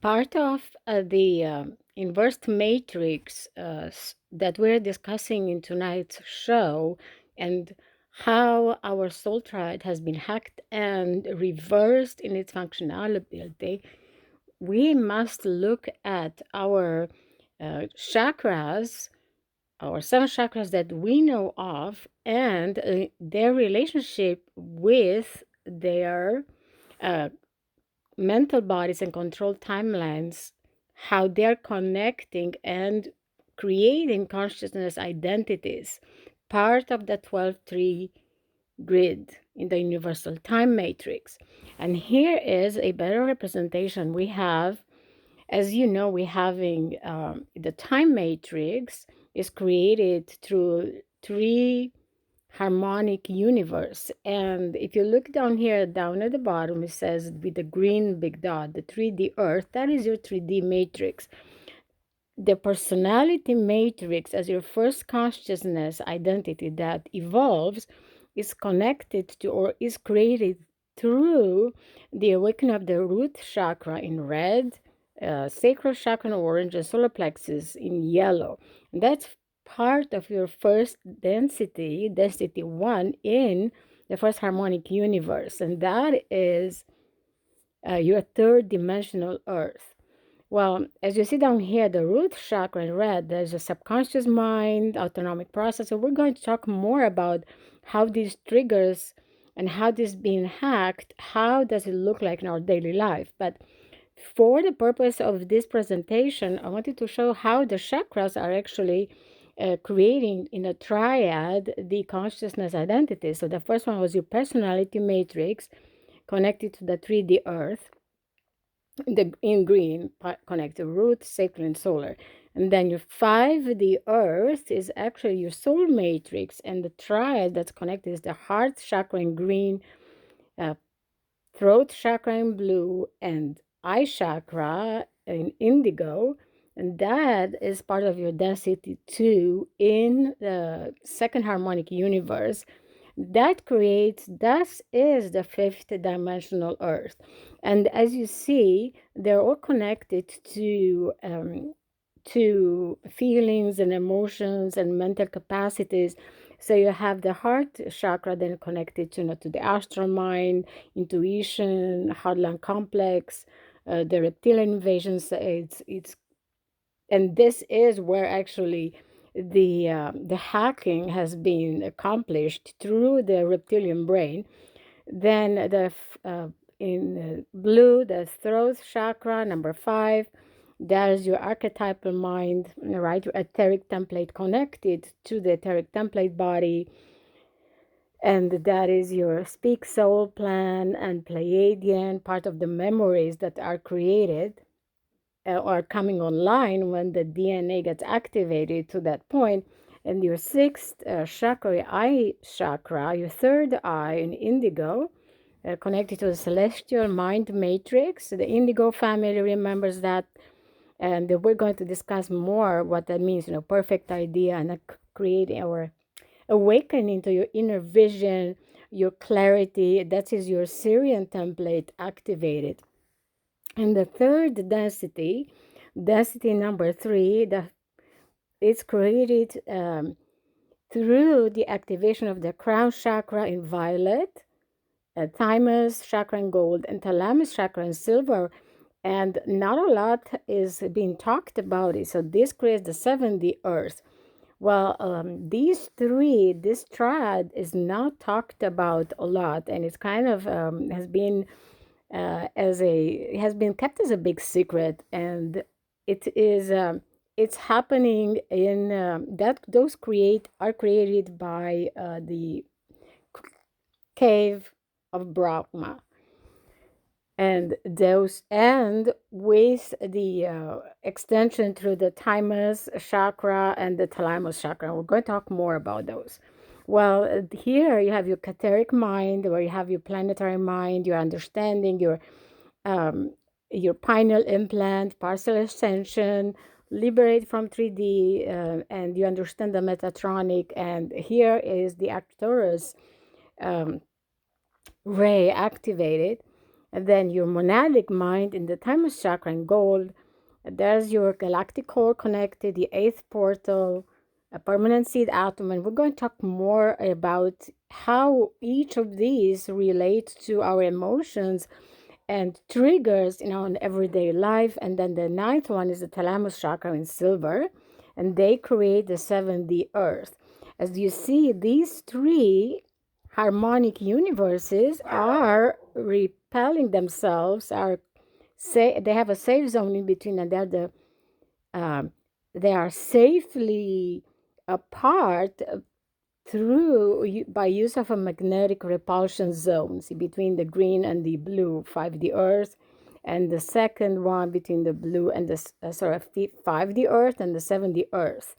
Part of the inverse matrix that we're discussing in tonight's show, and how our soul triad has been hacked and reversed in its functionality, we must look at our chakras, our seven chakras that we know of, and their relationship with their uh, mental bodies and control timelines, how they're connecting and creating consciousness identities, part of the 12-tree grid in the universal time matrix. And here is a better representation. We have, as you know, we having the time matrix is created through three harmonic universe. And if you look down here, down at the bottom, it says with the green big dot, the 3D Earth, that is your 3D matrix. The personality matrix, as your first consciousness identity that evolves, is connected to or is created through the awakening of the root chakra in red, sacral chakra in orange, and solar plexus in yellow. And that's part of your first density, density one in the first harmonic universe. And that is your third dimensional earth. Well, as you see down here, the root chakra in red, there's a subconscious mind, autonomic process. So we're going to talk more about how these triggers and how this being hacked, how does it look like in our daily life. But for the purpose of this presentation, I wanted to show how the chakras are actually creating in a triad the consciousness identity. So the first one was your personality matrix connected to the 3D earth, the in green connect the root, sacral, and solar. And then your 5D earth is actually your soul matrix, and the triad that's connected is the heart chakra in green, uh, throat chakra in blue, and eye chakra in indigo. And that is part of your density 2 in the second harmonic universe. That creates, thus is the fifth dimensional earth. And as you see, they're all connected to feelings and emotions and mental capacities. So you have the heart chakra then connected to, to the astral mind, intuition, heartland complex, the reptilian invasions. It's and this is where actually the hacking has been accomplished through the reptilian brain. Then in blue, the throat chakra, number 5, there's your archetypal mind, right? Your etheric template connected to the etheric template body. And that is your speak soul plan and Pleiadian, part of the memories that are created or coming online when the DNA gets activated to that point. And your sixth chakra, your eye chakra, your third eye in indigo, connected to the celestial mind matrix. The indigo family remembers that. And we're going to discuss more what that means, perfect idea and creating our awakening to your inner vision, your clarity. That is your Syrian template activated. And the third density, density number 3, it's created through the activation of the crown chakra in violet, thymus chakra in gold, and thalamus chakra in silver. And not a lot is being talked about it. So this creates the 7D earth. Well, these three, this triad is not talked about a lot, and it's kind of has been kept as a big secret, and it is it's happening in that those are created by the cave of Brahma, and those and with the extension through the thymus chakra and the thalamus chakra. We're going to talk more about those. Well, here you have your catheric mind, where you have your planetary mind, your understanding, your pineal implant, partial ascension, liberate from 3D, and you understand the Metatronic. And here is the Arcturus ray activated. And then your monadic mind in the thymus chakra in gold. There's your galactic core connected, the eighth portal, a permanent seed atom. And we're going to talk more about how each of these relate to our emotions and triggers in our everyday life. And then the ninth one is the thalamus chakra in silver, and they create the 7D earth. As you see, these three harmonic universes are repelling themselves, are say they have a safe zone in between, and um, they are safely apart through by use of a magnetic repulsion zones between the green and the blue, 5D earth, and the second one between the blue and the 5D earth and the 7D earth.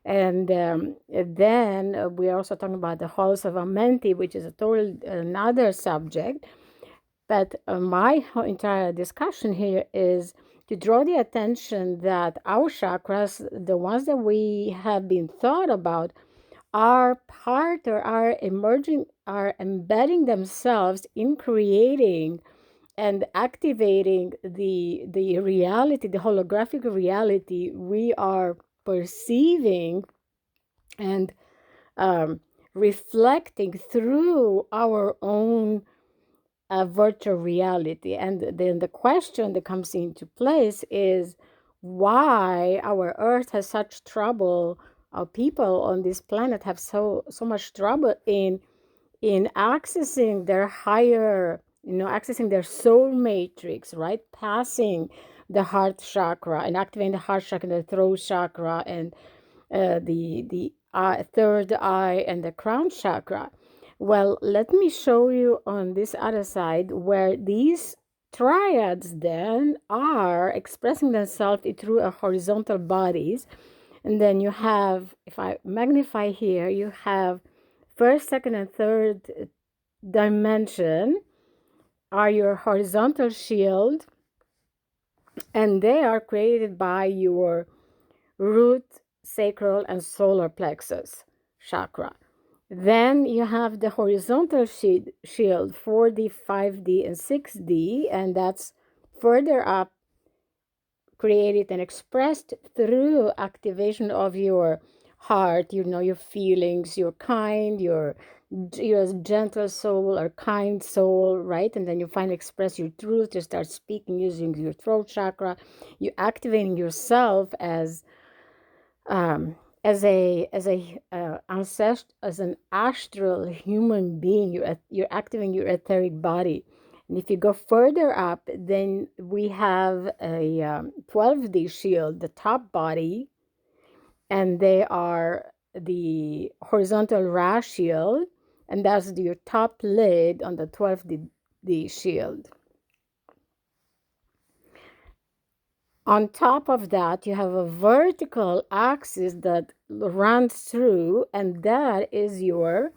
And then we're also talking about the halls of Amenti, which is a total another subject. But my entire discussion here is to draw the attention that our chakras, the ones that we have been thought about, are part or are emerging, are embedding themselves in creating and activating the reality, the holographic reality we are perceiving and um, reflecting through our own virtual reality. And then the question that comes into place is why our Earth has such trouble. Our people on this planet have so much trouble in accessing their higher, accessing their soul matrix, right? Passing the heart chakra and activating the heart chakra, the throat chakra, and the third eye and the crown chakra. Well, let me show you on this other side where these triads then are expressing themselves through a horizontal bodies. And then you have, if I magnify here, you have first, second, and third dimension are your horizontal shield, and they are created by your root, sacral, and solar plexus chakra. Then you have the horizontal shield 4D, 5D, and 6D, and that's further up, created and expressed through activation of your heart, your feelings, your kind, your gentle soul or kind soul, right? And then you finally express your truth. You start speaking using your throat chakra. You activating yourself um, as an astral human being. You're activating your etheric body. And if you go further up, then we have a 12D shield, the top body, and they are the horizontal Ra shield, and that's your top lid on the 12D shield. On top of that, you have a vertical axis that runs through, and that is your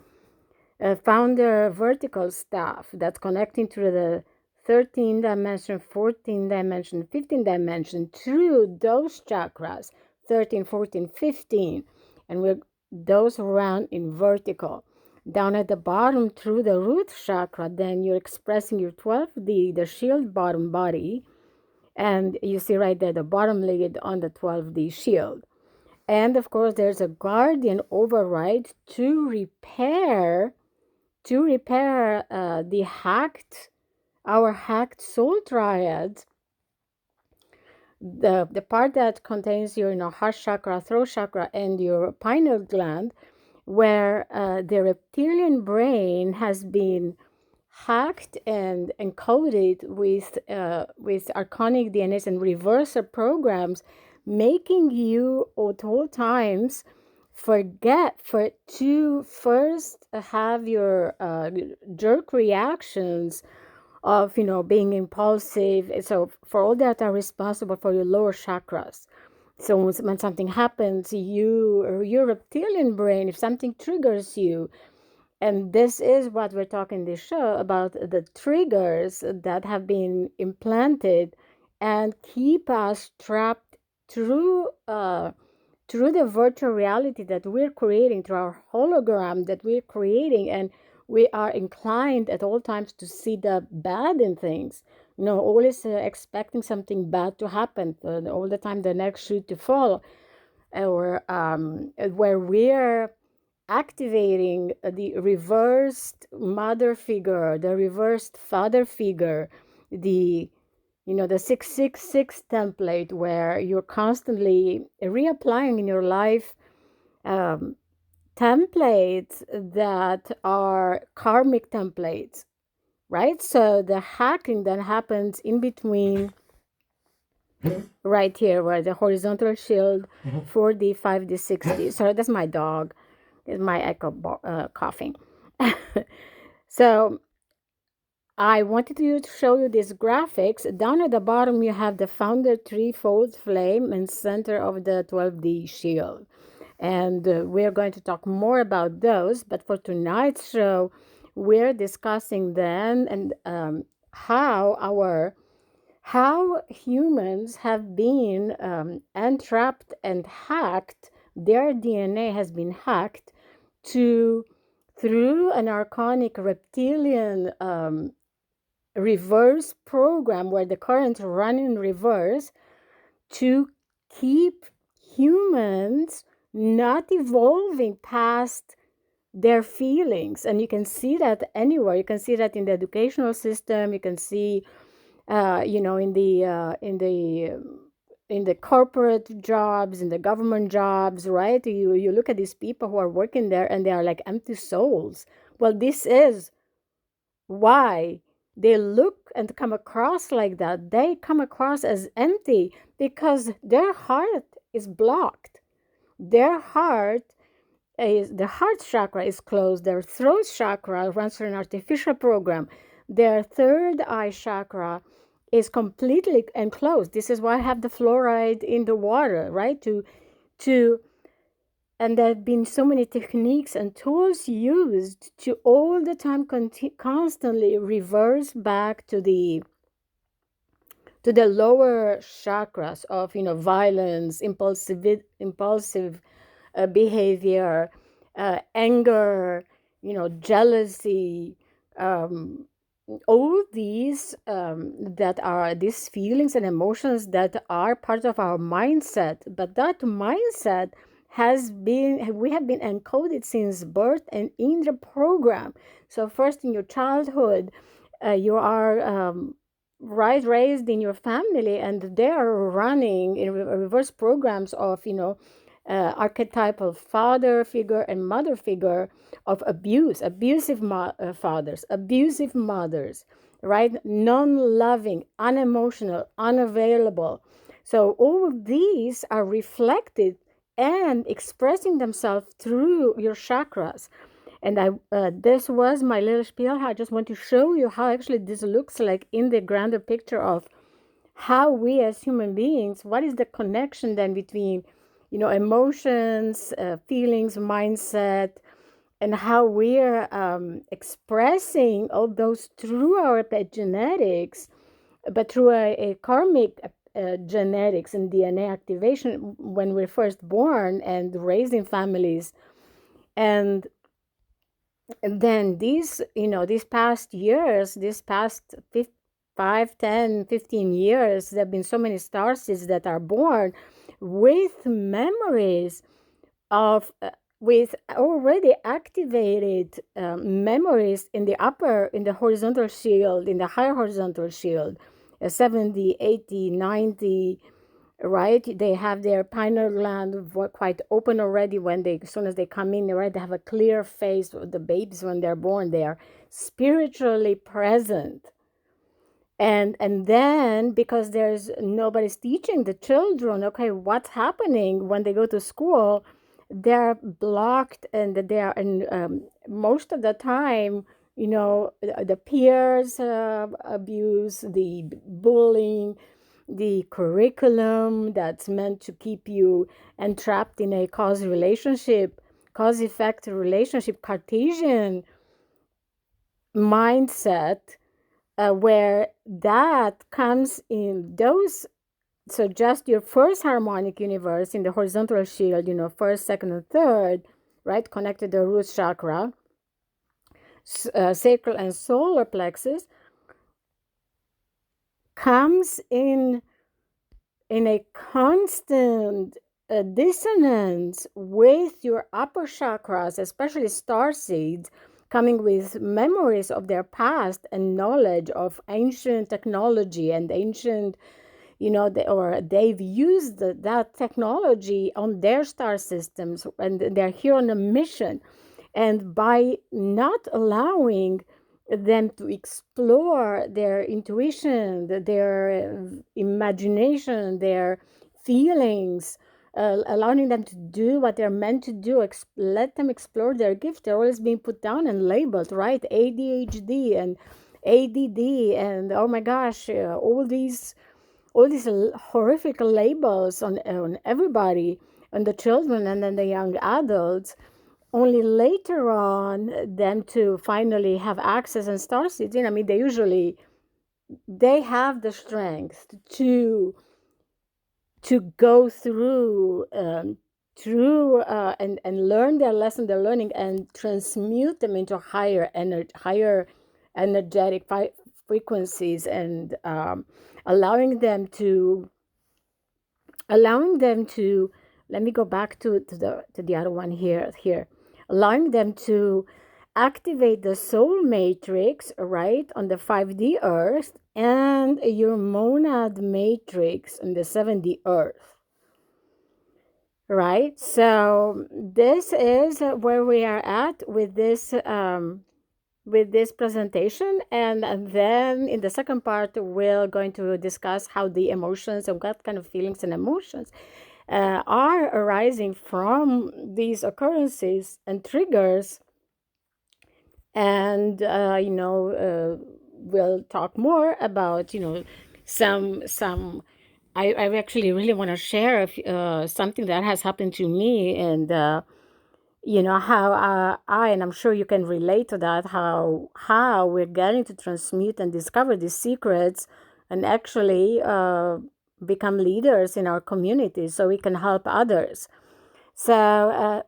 founder vertical staff that's connecting to the 13 dimension, 14 dimension, 15 dimension through those chakras, 13, 14, 15. And those run in vertical. Down at the bottom through the root chakra, then you're expressing your 12D, the shield bottom body. And you see right there the bottom lid on the 12D shield. And of course, there's a guardian override to repair our hacked soul triad, the part that contains your heart chakra, throat chakra, and your pineal gland, where the reptilian brain has been hacked and encoded with archonic DNAs and reverser programs, making you at all times forget to first have your jerk reactions of being impulsive. So for all that are responsible for your lower chakras. So when something happens, your reptilian brain, if something triggers you, and this is what we're talking this show about, the triggers that have been implanted and keep us trapped through the virtual reality that we're creating, through our hologram that we're creating. And we are inclined at all times to see the bad in things, always expecting something bad to happen, all the time the next shoe to fall, or where we're activating the reversed mother figure, the reversed father figure, the the 666 template, where you're constantly reapplying in your life um, templates that are karmic templates, right? So the hacking then happens in between, right here, where the horizontal shield for the 5D60. Sorry, that's my dog. It's my echo coughing. So I wanted to show you these graphics. Down at the bottom, you have the founder threefold flame and center of the 12D shield. And we're going to talk more about those. But for tonight's show, we're discussing then and how humans have been entrapped and hacked. Their DNA has been hacked to through an archonic reptilian reverse program where the currents run in reverse to keep humans not evolving past their feelings. And you can see that anywhere. You can see that in the educational system. You can see in the corporate jobs, in the government jobs, right? You look at these people who are working there and they are like empty souls. Well, this is why they look and come across like that. They come across as empty because their heart is blocked. Their heart is, the heart chakra is closed. Their throat chakra runs through an artificial program. Their third eye chakra is completely enclosed. This is why I have the fluoride in the water, right? To and there have been so many techniques and tools used to all the time constantly reverse back to the lower chakras of violence, impulsive behavior, anger, jealousy, um, all these that are these feelings and emotions that are part of our mindset. But that mindset we have been encoded since birth and in the program. So first in your childhood, you are raised in your family, and they are running in reverse programs of archetypal father figure and mother figure of abusive fathers, abusive mothers, right? Non-loving, unemotional, unavailable. So all these are reflected and expressing themselves through your chakras. And this was my little spiel. I just want to show you how actually this looks like in the grander picture of how we as human beings, what is the connection then between emotions, feelings, mindset, and how we're expressing all those through our epigenetics, but through a karmic genetics and DNA activation when we're first born and raised in families. And then these past years, these past 5, 10, 15 years, there have been so many starseeds that are born with memories of with already activated memories in the horizontal shield, in the higher horizontal shield, 70, 80, 90, right? They have their pineal gland quite open already when as soon as they come in, right? They have a clear face. The babies, when they're born, they are spiritually present. And then because there's nobody's teaching the children, okay, what's happening when they go to school, they're blocked, and they are, and most of the time, the peers abuse, the bullying, the curriculum that's meant to keep you entrapped in a cause effect relationship, Cartesian mindset, where that comes in those. So just your first harmonic universe in the horizontal shield, first, second, and third, right, connected to the root chakra. sacral and solar plexus, comes in a constant dissonance with your upper chakras, especially star seeds, coming with memories of their past and knowledge of ancient technology and ancient, or they've used that technology on their star systems, and they're here on a mission. And by not allowing them to explore their intuition, their imagination, their feelings, allowing them to do what they're meant to do, let them explore their gift. They're always being put down and labeled, right? ADHD and ADD, and oh my gosh, all these horrific labels on everybody, on the children and then the young adults, only later on them to finally have access and star seeds. I mean, they have the strength to go through and learn their lesson they're learning and transmute them into higher energetic frequencies, and allowing them to let me go back to the other one here, allowing them to activate the soul matrix, right, on the 5D earth, and your monad matrix on the 7D earth, right? So this is where we are at with this presentation, and then in the second part we're going to discuss how the emotions and what kind of feelings and emotions are arising from these occurrences and triggers. And we'll talk more about some I actually really want to share something that has happened to me, and how and I'm sure you can relate to that, how we're getting to transmute and discover these secrets and actually become leaders in our community so we can help others. So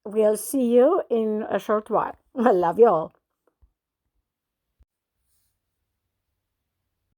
we'll see you in a short while. I love you all.